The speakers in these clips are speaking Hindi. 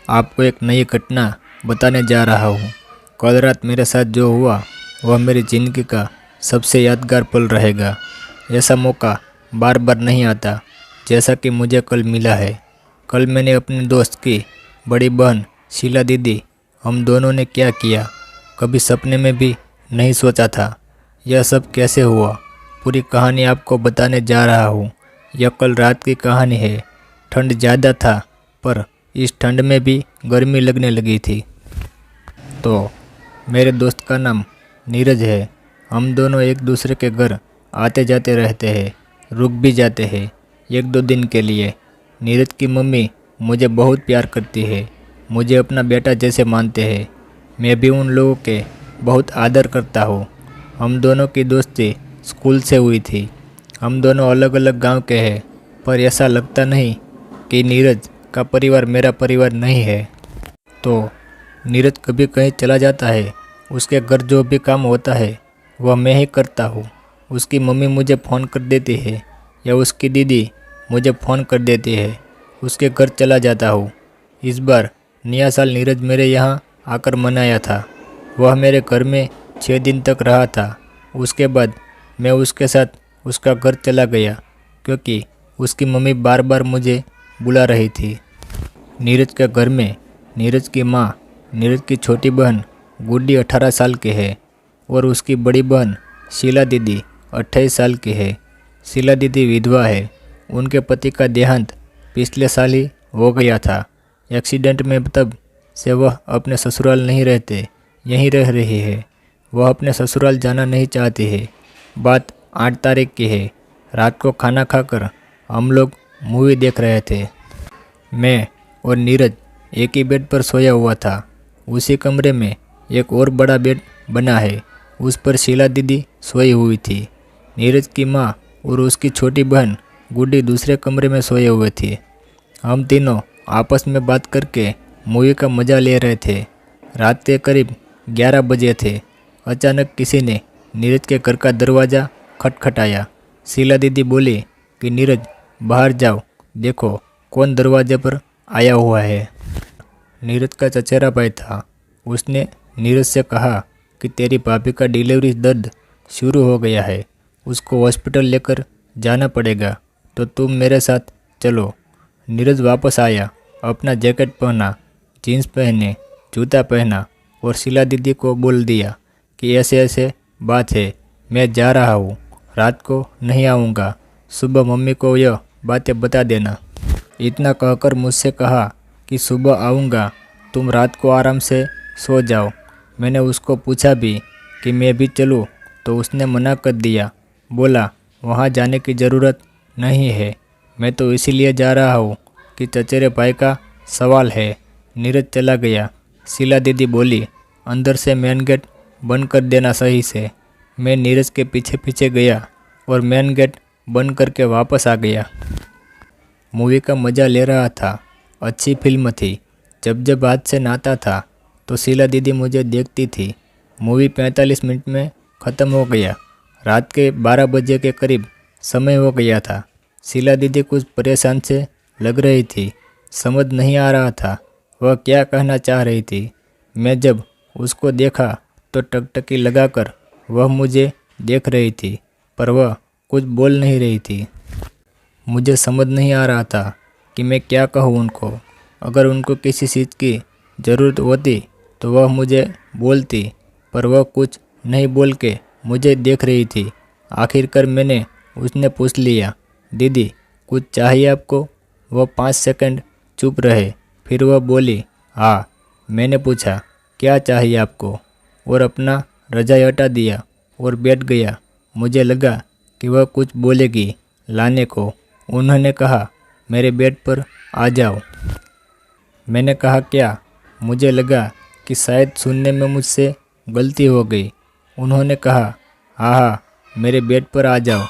आपको एक नई घटना बताने जा रहा हूँ। कल रात मेरे साथ जो हुआ वह मेरी ज़िंदगी का सबसे यादगार पल रहेगा। ऐसा मौका बार बार नहीं आता जैसा कि मुझे कल मिला है। कल मैंने अपने दोस्त की बड़ी बहन शीला दीदी, हम दोनों ने क्या किया, कभी सपने में भी नहीं सोचा था। यह सब कैसे हुआ, पूरी कहानी आपको बताने जा रहा हूँ। यह कल रात की कहानी है। ठंड ज़्यादा था पर इस ठंड में भी गर्मी लगने लगी थी। तो मेरे दोस्त का नाम नीरज है। हम दोनों एक दूसरे के घर आते जाते रहते हैं, रुक भी जाते हैं एक दो दिन के लिए। नीरज की मम्मी मुझे बहुत प्यार करती है, मुझे अपना बेटा जैसे मानते हैं। मैं भी उन लोगों के बहुत आदर करता हूँ। हम दोनों की दोस्ती स्कूल से हुई थी। हम दोनों अलग अलग गांव के हैं, पर ऐसा लगता नहीं कि नीरज का परिवार मेरा परिवार नहीं है। तो नीरज कभी कहीं चला जाता है, उसके घर जो भी काम होता है वह मैं ही करता हूँ। उसकी मम्मी मुझे फ़ोन कर देती है या उसकी दीदी मुझे फ़ोन कर देती है, उसके घर चला जाता हूँ। इस बार नया साल नीरज मेरे यहाँ आकर मनाया था। वह मेरे घर में 6 दिन तक रहा था। उसके बाद मैं उसके साथ उसका घर चला गया क्योंकि उसकी मम्मी बार बार मुझे बुला रही थी। नीरज के घर में नीरज की माँ, नीरज की छोटी बहन गुड्डी 18 साल की है और उसकी बड़ी बहन शीला दीदी 28 साल की है। शीला दीदी विधवा है। उनके पति का देहांत पिछले साल ही हो गया था एक्सीडेंट में। तब से वह अपने ससुराल नहीं रहते, यहीं रह रही है। वह अपने ससुराल जाना नहीं चाहती है। बात 8 तारीख की है। रात को खाना खाकर हम लोग मूवी देख रहे थे। मैं और नीरज एक ही बेड पर सोया हुआ था। उसी कमरे में एक और बड़ा बेड बना है, उस पर शीला दीदी सोई हुई थी। नीरज की माँ और उसकी छोटी बहन गुड्डी दूसरे कमरे में सोए हुए थे। हम तीनों आपस में बात करके मूवी का मज़ा ले रहे थे। रात के करीब 11 बजे थे। अचानक किसी ने नीरज के घर का दरवाज़ा खटखटाया। शीला दीदी बोली कि नीरज बाहर जाओ, देखो कौन दरवाजे पर आया हुआ है। नीरज का चचेरा भाई था। उसने नीरज से कहा कि तेरी भाभी का डिलीवरी दर्द शुरू हो गया है, उसको हॉस्पिटल लेकर जाना पड़ेगा, तो तुम मेरे साथ चलो। नीरज वापस आया, अपना जैकेट पहना, जीन्स पहने, जूता पहना और शीला दीदी को बोल दिया कि ऐसे ऐसे बात है, मैं जा रहा हूँ, रात को नहीं आऊँगा, सुबह मम्मी को यह बातें बता देना। इतना कहकर मुझसे कहा कि सुबह आऊँगा, तुम रात को आराम से सो जाओ। मैंने उसको पूछा भी कि मैं भी चलूँ, तो उसने मना कर दिया। बोला वहाँ जाने की ज़रूरत नहीं है, मैं तो इसीलिए जा रहा हूँ कि चचेरे भाई का सवाल है। नीरज चला गया। शीला दीदी बोली अंदर से मेन गेट बंद कर देना सही से। मैं नीरज के पीछे पीछे गया और मेन गेट बंद करके वापस आ गया। मूवी का मज़ा ले रहा था। अच्छी फिल्म थी। जब जब हाथ से नहाता था तो शीला दीदी मुझे देखती थी। मूवी 45 मिनट में ख़त्म हो गया। रात के 12 बजे के करीब समय हो गया था। शीला दीदी कुछ परेशान से लग रही थी। समझ नहीं आ रहा था वह क्या कहना चाह रही थी। मैं जब उसको देखा तो टकटकी लगाकर वह मुझे देख रही थी, पर वह कुछ बोल नहीं रही थी। मुझे समझ नहीं आ रहा था कि मैं क्या कहूँ उनको। अगर उनको किसी चीज़ की ज़रूरत होती तो वह मुझे बोलती, पर वह कुछ नहीं बोल के मुझे देख रही थी। आखिरकार मैंने उसने पूछ लिया, दीदी कुछ चाहिए आपको? वह 5 सेकंड चुप रहे, फिर वह बोली, हाँ। मैंने पूछा, क्या चाहिए आपको? और अपना रज़ाई हटा दिया और बैठ गया। मुझे लगा कि वह कुछ बोलेगी लाने को। उन्होंने कहा, मेरे बेड पर आ जाओ। मैंने कहा, क्या? मुझे लगा कि शायद सुनने में मुझसे गलती हो गई। उन्होंने कहा, हाँ हाँ, मेरे बेड पर आ जाओ।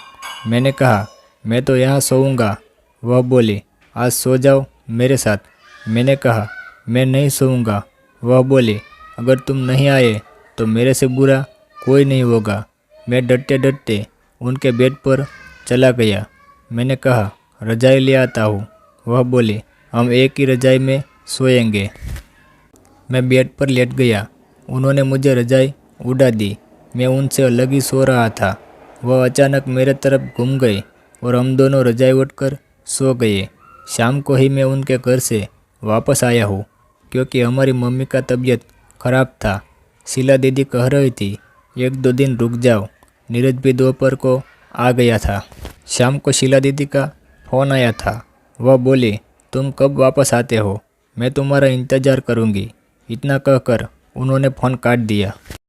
मैंने कहा, मैं तो यहाँ सोऊंगा। वह बोली, आज सो जाओ मेरे साथ। मैंने कहा, मैं नहीं सोऊंगा। वह बोली, अगर तुम नहीं आए तो मेरे से बुरा कोई नहीं होगा। मैं डरते डरते उनके बेड पर चला गया। मैंने कहा, रज़ाई ले आता हूँ। वह बोली, हम एक ही रज़ाई में सोएंगे। मैं बेड पर लेट गया। उन्होंने मुझे रजाई उड़ा दी। मैं उनसे अलग ही सो रहा था। वह अचानक मेरे तरफ घूम गए और हम दोनों रजाई उठकर सो गए। शाम को ही मैं उनके घर से वापस आया हूँ क्योंकि हमारी मम्मी का तबीयत खराब था। शीला दीदी कह रही थी, 1-2 दिन रुक जाओ। नीरज भी दोपहर को आ गया था। शाम को शीला दीदी का फ़ोन आया था। वह बोली, तुम कब वापस आते हो? मैं तुम्हारा इंतज़ार करूँगी। इतना कहकर उन्होंने फ़ोन काट दिया।